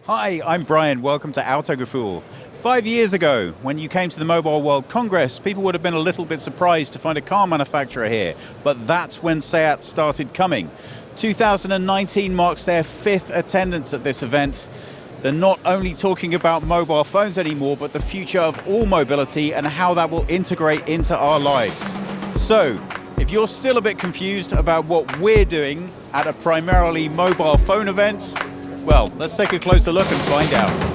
Hi, I'm Brian. Welcome to Autogefühl. 5 years ago, when you came to the Mobile World Congress, people would have been a little bit surprised to find a car manufacturer here, but that's when SEAT started coming. 2019 marks their 5th attendance at this event. They're not only talking about mobile phones anymore, but the future of all mobility and how that will integrate into our lives. So, if you're still a bit confused about what we're doing at a primarily mobile phone event, well, let's take a closer look and find out.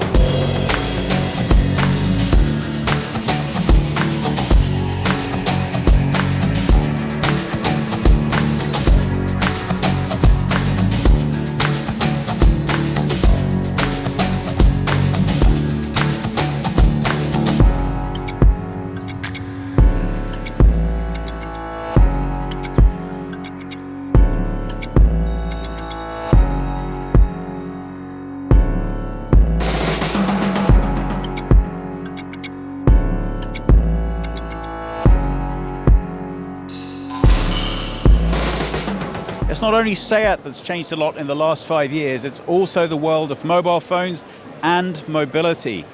It's not only SEAT that's changed a lot in the last 5 years, it's also the world of mobile phones and mobility.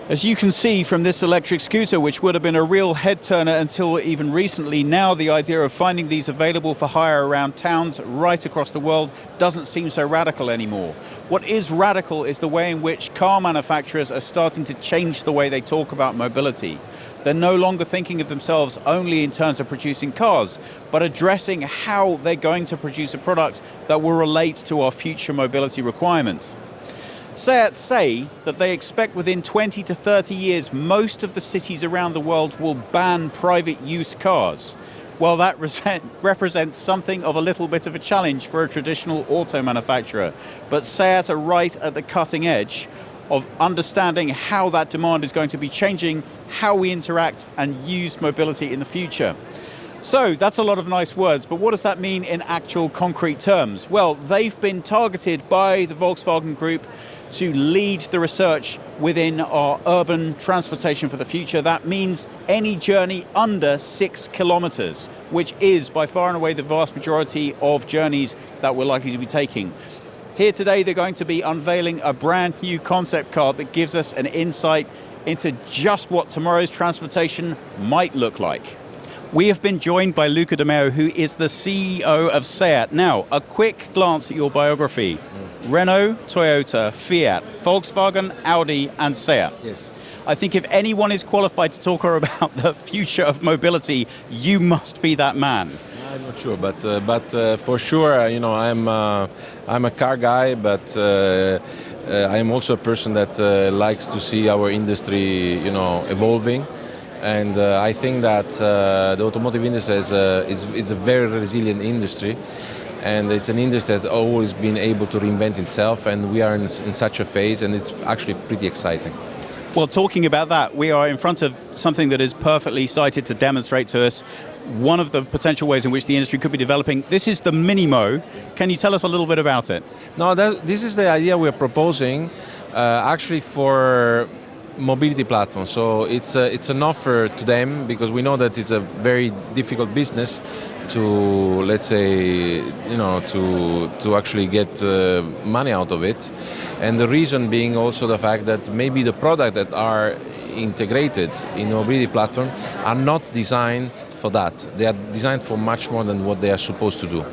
As you can see from this electric scooter, which would have been a real head turner until even recently, now the idea of finding these available for hire around towns right across the world doesn't seem so radical anymore. What is radical is the way in which car manufacturers are starting to change the way they talk about mobility. They're no longer thinking of themselves only in terms of producing cars, but addressing how they're going to produce a product that will relate to our future mobility requirements. SEAT say that they expect within 20 to 30 years, most of the cities around the world will ban private use cars. Well, that represents something of a little bit of a challenge for a traditional auto manufacturer. But SEAT are right at the cutting edge of understanding how that demand is going to be changing, how we interact and use mobility in the future. So that's a lot of nice words, but what does that mean in actual concrete terms? Well, they've been targeted by the Volkswagen Group to lead the research within our urban transportation for the future. That means any journey under 6 kilometers, which is by far and away the vast majority of journeys that we're likely to be taking. Here today, they're going to be unveiling a brand new concept car that gives us an insight into just what tomorrow's transportation might look like. We have been joined by Luca De Meo, who is the CEO of SEAT. Now, a quick glance at your biography. Renault, Toyota, Fiat, Volkswagen, Audi, and SEAT. Yes. I think if anyone is qualified to talk about the future of mobility, you must be that man. I'm not sure, but for sure, I'm a car guy, but I'm also a person that likes to see our industry, evolving. And I think that the automotive industry is a very resilient industry, and it's an industry that's always been able to reinvent itself, and we are in such a phase, and it's actually pretty exciting. Well, talking about that, we are in front of something that is perfectly cited to demonstrate to us one of the potential ways in which the industry could be developing. This is the Minimo. Can you tell us a little bit about it? No, this is the idea we're proposing actually for mobility platform. So it's an offer to them, because we know that it's a very difficult business to, let's say, to actually get money out of it. And the reason being also the fact that maybe the products that are integrated in a mobility platform are not designed for that. They are designed for much more than what they are supposed to do.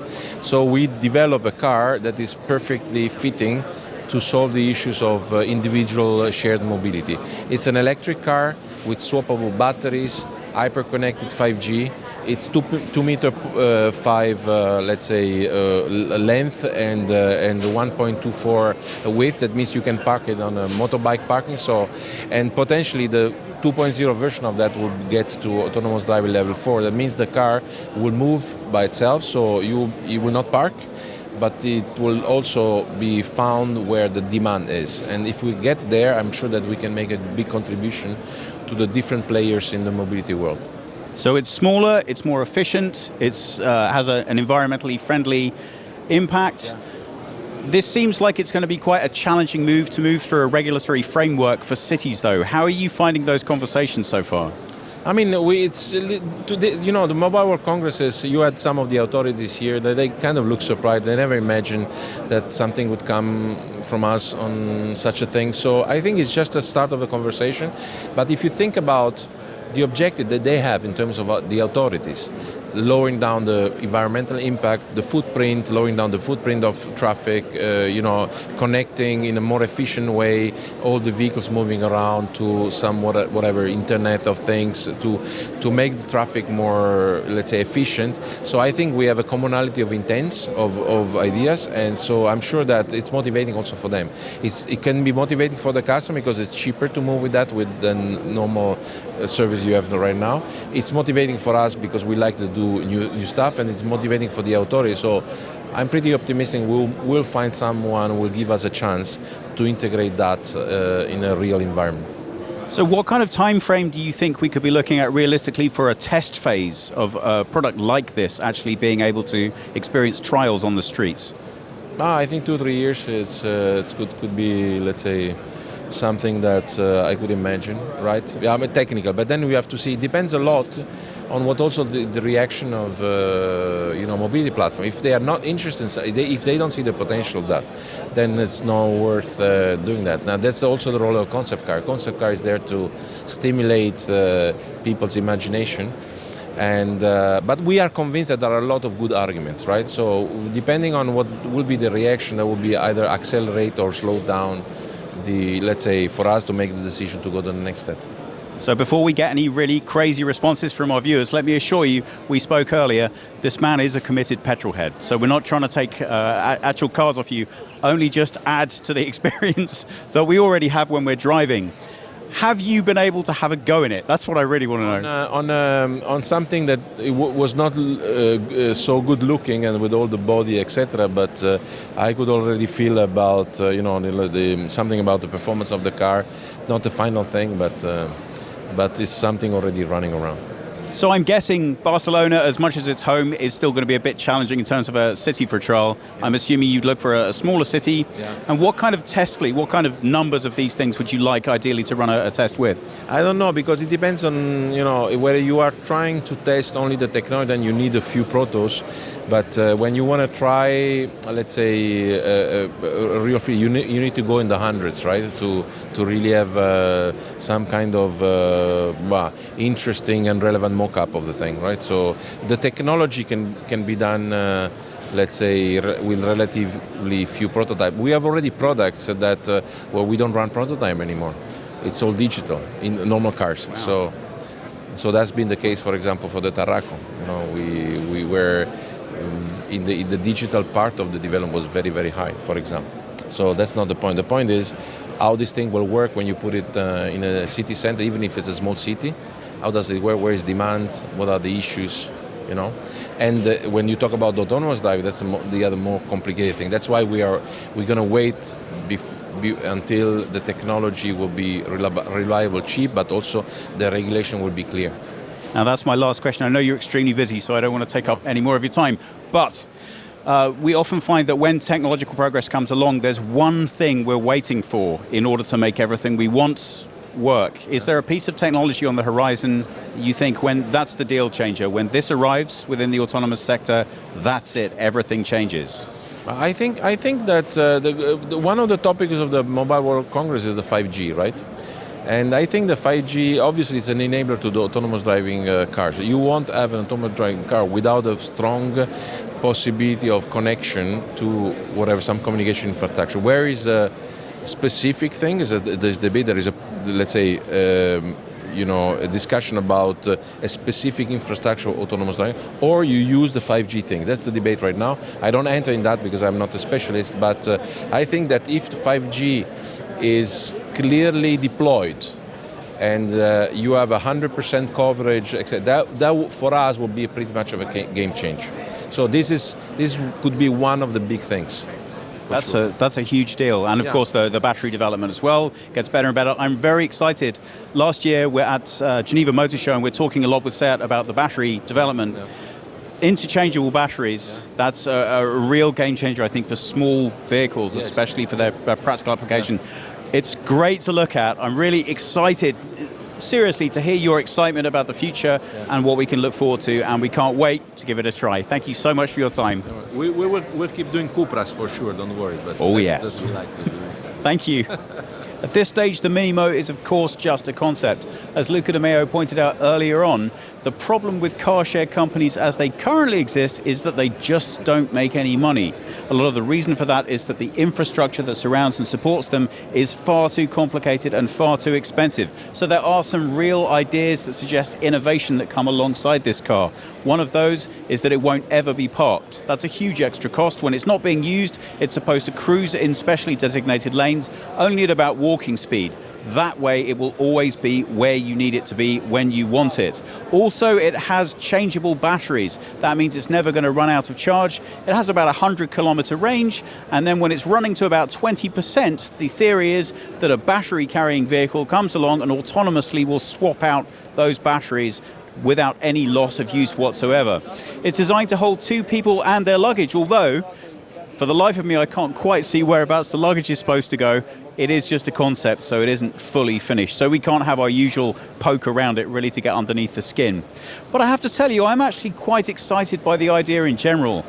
So we develop a car that is perfectly fitting to solve the issues of individual shared mobility. It's an electric car with swappable batteries, hyper-connected 5G. It's 2 meter 5, let's say, length and 1.24 width. That means you can park it on a motorbike parking. So, and potentially the 2.0 version of that will get to autonomous driving level 4. That means the car will move by itself, so you will not park, but it will also be found where the demand is. And if we get there, I'm sure that we can make a big contribution to the different players in the mobility world. So it's smaller, it's more efficient, it's has an environmentally friendly impact. Yeah. This seems like it's going to be quite a challenging move through a regulatory framework for cities, though. How are you finding those conversations so far? I mean, today, you know, the Mobile World Congresses, you had some of the authorities here that they kind of look surprised. They never imagined that something would come from us on such a thing. So I think it's just a start of a conversation. But if you think about the objective that they have in terms of the authorities, lowering down the environmental impact, the footprint, lowering down the footprint of traffic, you know, connecting in a more efficient way all the vehicles moving around to some whatever Internet of Things to make the traffic more, let's say, efficient. So I think we have a commonality of intents, of ideas, and so I'm sure that it's motivating also for them. It can be motivating for the customer because it's cheaper to move with that with the normal service you have right now. It's motivating for us because we like to do new stuff, and it's motivating for the authorities. So I'm pretty optimistic we'll find someone who will give us a chance to integrate that in a real environment. So what kind of time frame do you think we could be looking at realistically for a test phase of a product like this actually being able to experience trials on the streets? I think 2 or 3 years could be, let's say, something that I could imagine, right? Yeah, I mean, technical, but then we have to see. It depends a lot on what also the reaction of you know, mobility platform. If they are not interested, if they don't see the potential of that, then it's not worth doing that. Now that's also the role of concept car. Concept car is there to stimulate people's imagination. And but we are convinced that there are a lot of good arguments, right? So depending on what will be the reaction, that will be either accelerate or slow down let's say, for us to make the decision to go to the next step. So before we get any really crazy responses from our viewers, let me assure you, we spoke earlier, this man is a committed petrol head. So we're not trying to take actual cars off you, only just add to the experience that we already have when we're driving. Have you been able to have a go in it? That's what I really want to know. On something that was not so good looking and with all the body, etc. But I could already feel about you know, something about the performance of the car, not the final thing, but it's something already running around. So I'm guessing Barcelona, as much as it's home, is still going to be a bit challenging in terms of a city for a trial. Yeah. I'm assuming you'd look for a smaller city. Yeah. And what kind of test fleet, what kind of numbers of these things would you like ideally to run a test with? I don't know, because it depends on, you know, whether you are trying to test only the technology, then you need a few protos. But when you want to try, let's say, a real fleet, you need to go in the hundreds, right? To really have some kind of interesting and relevant mock-up of the thing, right? So the technology can be done, let's say, with relatively few prototypes. We have already products that where we don't run prototype anymore. It's all digital in normal cars. Wow. So that's been the case, for example, for the Tarraco. You know, we were in the digital part of the development was very, very high, for example. So that's not the point. The point is how this thing will work when you put it in a city center, even if it's a small city. How does it work? Where is demand? What are the issues? You know, and when you talk about autonomous driving, that's the other more complicated thing. That's why we're going to wait until the technology will be reliable, cheap, but also the regulation will be clear. Now that's my last question. I know you're extremely busy, so I don't want to take up any more of your time. But we often find that when technological progress comes along, there's one thing we're waiting for in order to make everything we want work. Is there a piece of technology on the horizon you think when that's the deal changer, when this arrives within the autonomous sector, that's it, everything changes? I think that one of the topics of the Mobile World Congress is the 5G, right? And I think the 5G obviously is an enabler to the autonomous driving cars. You won't have an autonomous driving car without a strong possibility of connection to whatever, some communication infrastructure. Where is a specific thing? There's debate. There is let's say, a discussion about a specific infrastructure of autonomous driving, or you use the 5G thing. That's the debate right now. I don't enter in that because I'm not a specialist, but I think that if 5G is clearly deployed and you have 100% coverage, that for us will be pretty much of a game changer. So this could be one of the big things. That's a huge deal, and of course the battery development as well gets better and better. I'm very excited. Last year we're at Geneva Motor Show and we're talking a lot with SEAT about the battery development. Yeah. Interchangeable batteries, that's a real game changer, I think, for small vehicles, especially for their practical application. Yeah. It's great to look at. I'm really excited. seriously to hear your excitement about the future and what we can look forward to, and we can't wait to give it a try. Thank you so much for your time. We'll keep doing Cupras for sure, don't worry. But oh yes. That's like to do. Thank you. At this stage, the Minimo is of course just a concept. As Luca Di Meo pointed out earlier on, the problem with car share companies as they currently exist is that they just don't make any money. A lot of the reason for that is that the infrastructure that surrounds and supports them is far too complicated and far too expensive. So there are some real ideas that suggest innovation that come alongside this car. One of those is that it won't ever be parked. That's a huge extra cost. When it's not being used, it's supposed to cruise in specially designated lanes, only at about walking speed. That way it will always be where you need it to be when you want it. Also, it has changeable batteries. That means it's never going to run out of charge. It has about 100-kilometer range, and then when it's running to about 20%, the theory is that a battery carrying vehicle comes along and autonomously will swap out those batteries without any loss of use whatsoever. It's designed to hold 2 people and their luggage, although for the life of me I can't quite see whereabouts the luggage is supposed to go. It is just a concept, so it isn't fully finished. So we can't have our usual poke around it really to get underneath the skin. But I have to tell you, I'm actually quite excited by the idea in general.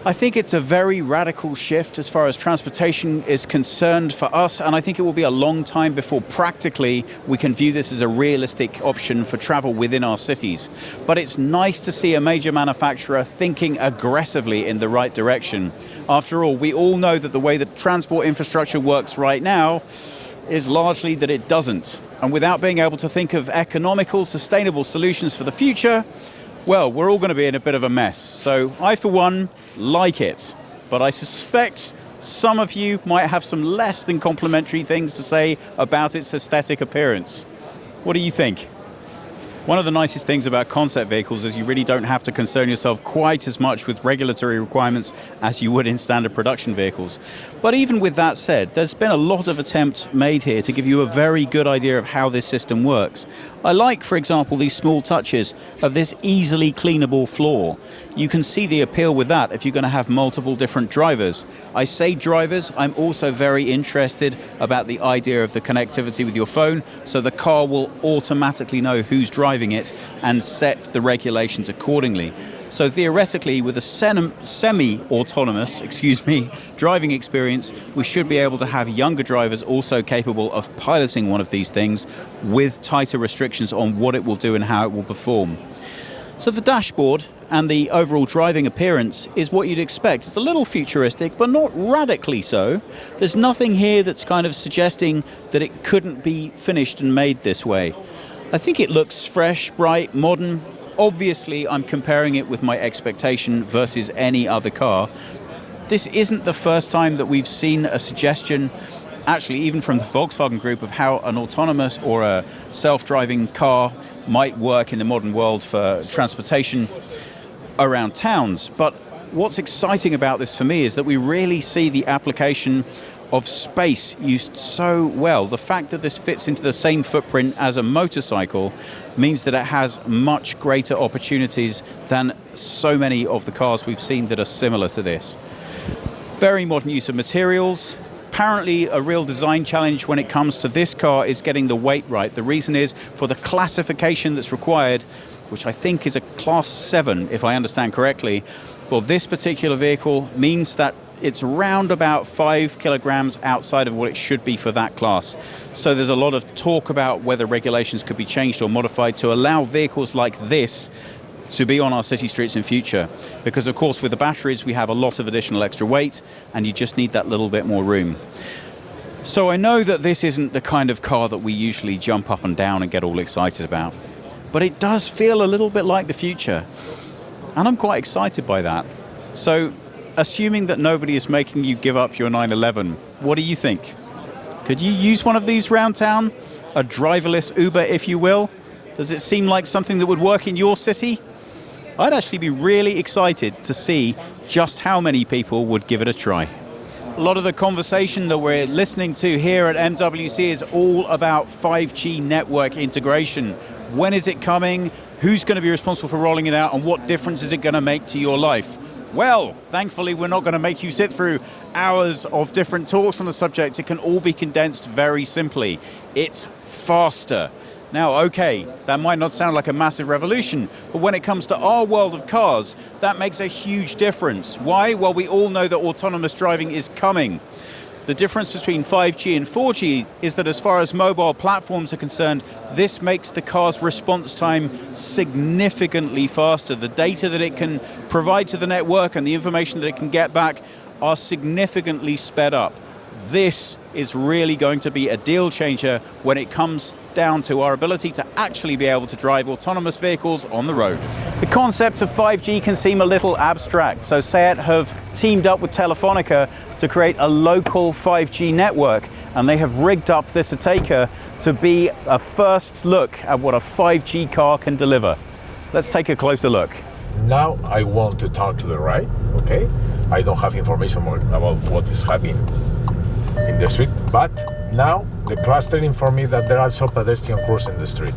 I think it's a very radical shift as far as transportation is concerned for us, and I think it will be a long time before practically we can view this as a realistic option for travel within our cities. But it's nice to see a major manufacturer thinking aggressively in the right direction. After all, we all know that the way that transport infrastructure works right now is largely that it doesn't. And without being able to think of economical, sustainable solutions for the future, well, we're all going to be in a bit of a mess. So I, for one, like it. But I suspect some of you might have some less than complimentary things to say about its aesthetic appearance. What do you think? One of the nicest things about concept vehicles is you really don't have to concern yourself quite as much with regulatory requirements as you would in standard production vehicles. But even with that said, there's been a lot of attempt made here to give you a very good idea of how this system works. I like, for example, these small touches of this easily cleanable floor. You can see the appeal with that if you're going to have multiple different drivers. I say drivers, I'm also very interested about the idea of the connectivity with your phone, so the car will automatically know who's driving it and set the regulations accordingly. So theoretically, with a semi-autonomous, driving experience, we should be able to have younger drivers also capable of piloting one of these things with tighter restrictions on what it will do and how it will perform. So the dashboard and the overall driving appearance is what you'd expect. It's a little futuristic, but not radically so. There's nothing here that's kind of suggesting that it couldn't be finished and made this way. I think it looks fresh, bright, modern. Obviously, I'm comparing it with my expectation versus any other car. This isn't the first time that we've seen a suggestion, actually even from the Volkswagen Group, of how an autonomous or a self-driving car might work in the modern world for transportation around towns. But what's exciting about this for me is that we really see the application of space used so well. The fact that this fits into the same footprint as a motorcycle means that it has much greater opportunities than so many of the cars we've seen that are similar to this. Very modern use of materials. Apparently a real design challenge when it comes to this car is getting the weight right. The reason is for the classification that's required, which I think is a Class 7, if I understand correctly, for this particular vehicle means that it's around about 5 kilograms outside of what it should be for that class. So there's a lot of talk about whether regulations could be changed or modified to allow vehicles like this to be on our city streets in future. Because of course with the batteries we have a lot of additional extra weight and you just need that little bit more room. So I know that this isn't the kind of car that we usually jump up and down and get all excited about. But it does feel a little bit like the future. And I'm quite excited by that. So assuming that nobody is making you give up your 911, what do you think? Could you use one of these round town? A driverless Uber, if you will? Does it seem like something that would work in your city? I'd actually be really excited to see just how many people would give it a try. A lot of the conversation that we're listening to here at MWC is all about 5G network integration. When is it coming? Who's going to be responsible for rolling it out? And what difference is it going to make to your life? Well, thankfully, we're not going to make you sit through hours of different talks on the subject. It can all be condensed very simply. It's faster. Now, okay, that might not sound like a massive revolution, but when it comes to our world of cars, that makes a huge difference. Why? Well, we all know that autonomous driving is coming. The difference between 5G and 4G is that as far as mobile platforms are concerned, this makes the car's response time significantly faster. The data that it can provide to the network and the information that it can get back are significantly sped up. This is really going to be a deal changer when it comes down to our ability to actually be able to drive autonomous vehicles on the road. The concept of 5G can seem a little abstract, so SEAT have teamed up with Telefonica to create a local 5G network, and they have rigged up this Ateca to be a first look at what a 5G car can deliver. Let's take a closer look. Now I want to turn to the right, okay? I don't have information about what is happening in the street, but now the cluster informed me that there are some pedestrians crossing the street.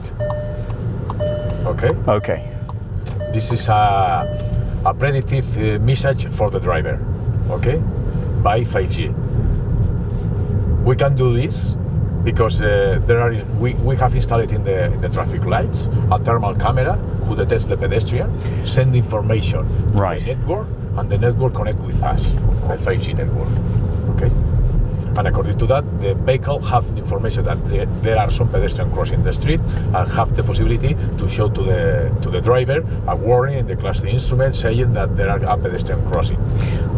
Okay? Okay. This is a predictive message for the driver, okay? By 5G. We can do this because we have installed in the traffic lights a thermal camera who detects the pedestrian, send information to the network, and the network connect with us, the 5G network, okay? And according to that, the vehicle have the information that there are some pedestrians crossing the street and have the possibility to show to the driver a warning in the cluster instrument saying that there are a pedestrian crossing.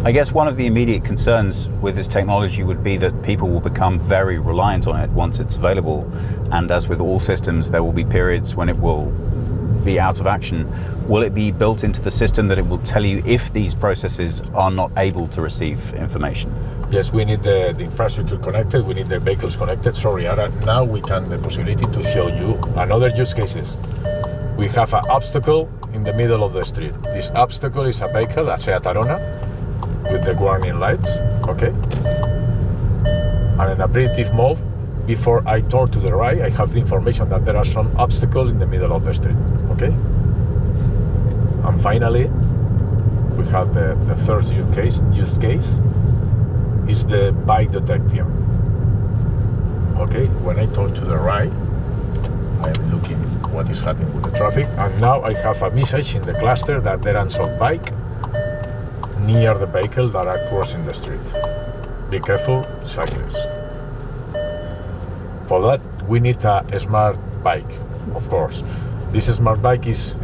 I guess one of the immediate concerns with this technology would be that people will become very reliant on it once it's available. And as with all systems, there will be periods when it will be out of action. Will it be built into the system that it will tell you if these processes are not able to receive information? Yes, we need the infrastructure connected, we need the vehicles connected. Sorry, now we can the possibility to show you another use cases. We have an obstacle in the middle of the street. This obstacle is a vehicle, a Seat Arona, with the warning lights, okay? And in a predictive mode, before I turn to the right, I have the information that there are some obstacle in the middle of the street, okay? And finally, we have the third use case is the bike detection. Okay, when I turn to the right, I am looking what is happening with the traffic, and now I have a message in the cluster that there are some bike near the vehicle that are crossing the street. Be careful, cyclists. For that, we need a smart bike, of course. This smart bike is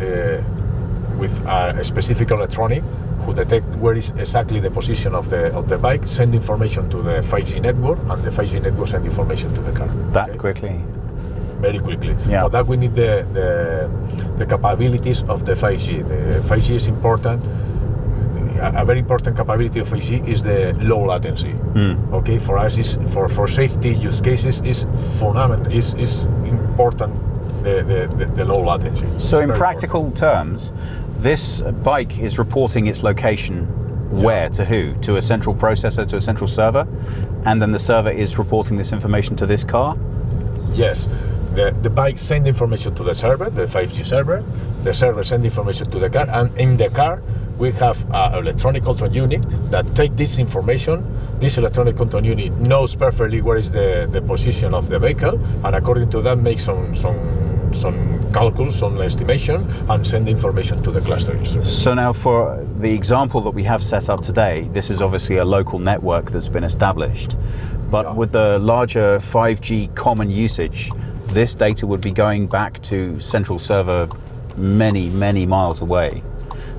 with a specific electronic who detect where is exactly the position of the bike, send information to the 5G network, and the 5G network send information to the car. That quickly? Very quickly. Yeah. For that we need the capabilities of the 5G. The 5G is important. A very important capability of 5G is the low latency. Okay, for us is for safety use cases is fundamental. Is important the low latency. So in practical terms, this bike is reporting its location where, to who? To a central processor, to a central server, and then the server is reporting this information to this car? Yes. The bike send information to the server, the 5G server. The server send information to the car, and in the car we have an electronic control unit that take this information. This electronic control unit knows perfectly where is the position of the vehicle, and according to that makes some calculus, some estimation, and send information to the cluster instrument. So now for the example that we have set up today, this is obviously a local network that's been established, but with the larger 5G common usage, this data would be going back to central server many, many miles away.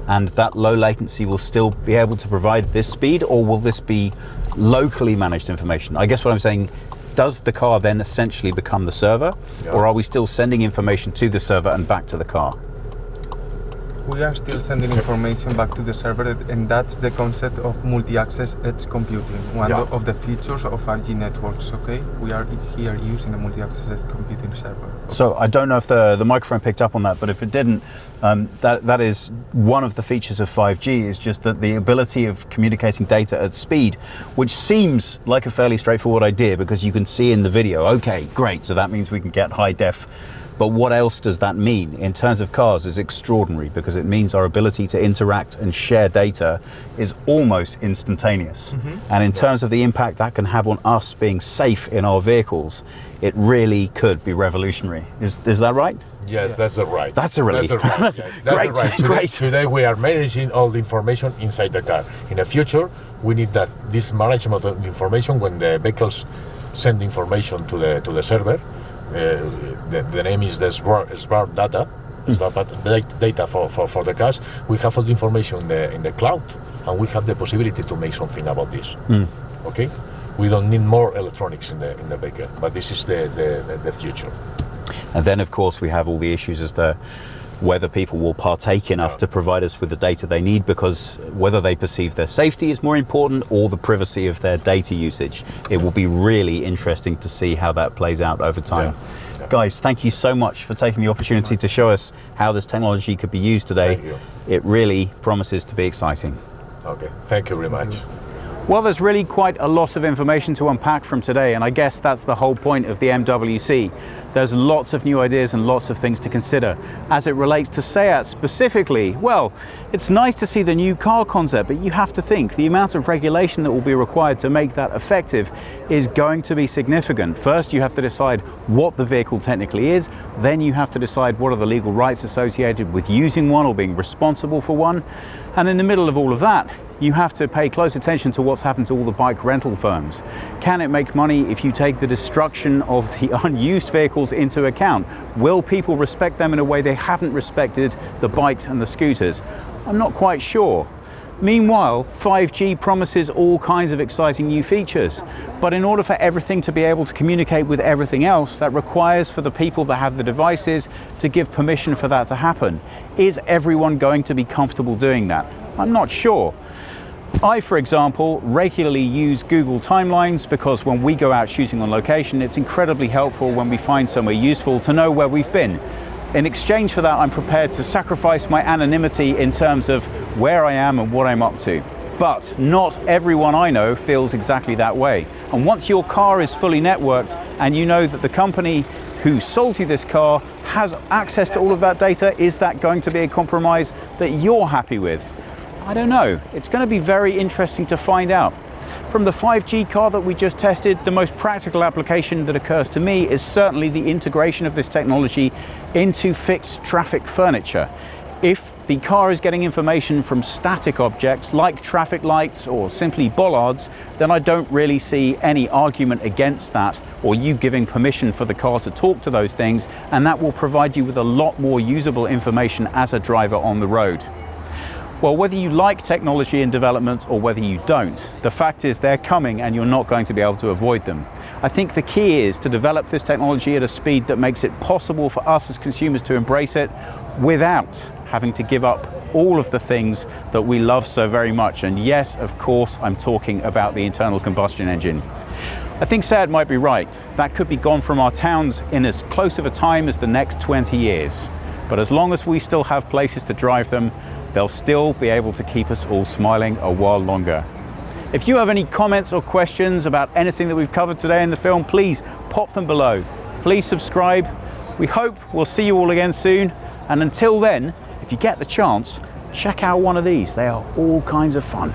And that low latency will still be able to provide this speed, or will this be locally managed information? I guess what I'm saying, does the car then essentially become the server, or are we still sending information to the server and back to the car? We are still sending information back to the server, and that's the concept of multi-access edge computing, one of the features of 5G networks, okay? We are here using a multi-access edge computing server. Okay. So I don't know if the microphone picked up on that, but if it didn't, that is one of the features of 5G, is just that the ability of communicating data at speed, which seems like a fairly straightforward idea because you can see in the video, okay, great, so that means we can get high def But what else does that mean? In terms of cars, is extraordinary because it means our ability to interact and share data is almost instantaneous. And in terms of the impact that can have on us being safe in our vehicles, it really could be revolutionary. Is that right? Yes, that's the right. That's a relief. That's the right. Yes, that's Great, the right. Today, great. today we are managing all the information inside the car. In the future, we need this management of information when the vehicles send information to the server. The name is the smart data. Data for the cars. We have all the information in the cloud, and we have the possibility to make something about this. Okay, we don't need more electronics in the vehicle, but this is the future. And then, of course, we have all the issues as to whether people will partake enough to provide us with the data they need, because whether they perceive their safety is more important or the privacy of their data usage. It will be really interesting to see how that plays out over time. Yeah. Guys, thank you so much for taking the opportunity to show us how this technology could be used today. Thank you. It really promises to be exciting. Okay, thank you very much. Well, there's really quite a lot of information to unpack from today, and I guess that's the whole point of the MWC. There's lots of new ideas and lots of things to consider. As it relates to SEAT specifically, well, it's nice to see the new car concept, but you have to think the amount of regulation that will be required to make that effective is going to be significant. First, you have to decide what the vehicle technically is, then you have to decide what are the legal rights associated with using one or being responsible for one. And in the middle of all of that, you have to pay close attention to what's happened to all the bike rental firms. Can it make money if you take the destruction of the unused vehicles into account? Will people respect them in a way they haven't respected the bikes and the scooters? I'm not quite sure. Meanwhile, 5G promises all kinds of exciting new features. But in order for everything to be able to communicate with everything else, that requires for the people that have the devices to give permission for that to happen. Is everyone going to be comfortable doing that? I'm not sure. I, for example, regularly use Google Timelines because when we go out shooting on location, it's incredibly helpful when we find somewhere useful to know where we've been. In exchange for that, I'm prepared to sacrifice my anonymity in terms of where I am and what I'm up to. But not everyone I know feels exactly that way. And once your car is fully networked and you know that the company who sold you this car has access to all of that data, is that going to be a compromise that you're happy with? I don't know. It's going to be very interesting to find out. From the 5G car that we just tested, the most practical application that occurs to me is certainly the integration of this technology into fixed traffic furniture. If the car is getting information from static objects like traffic lights or simply bollards, then I don't really see any argument against that or you giving permission for the car to talk to those things, and that will provide you with a lot more usable information as a driver on the road. Well, whether you like technology and development or whether you don't, the fact is they're coming and you're not going to be able to avoid them. I think the key is to develop this technology at a speed that makes it possible for us as consumers to embrace it without having to give up all of the things that we love so very much. And yes, of course, I'm talking about the internal combustion engine. I think SEAT might be right. That could be gone from our towns in as close of a time as the next 20 years. But as long as we still have places to drive them, they'll still be able to keep us all smiling a while longer. If you have any comments or questions about anything that we've covered today in the film, please pop them below. Please subscribe. We hope we'll see you all again soon. And until then, if you get the chance, check out one of these. They are all kinds of fun.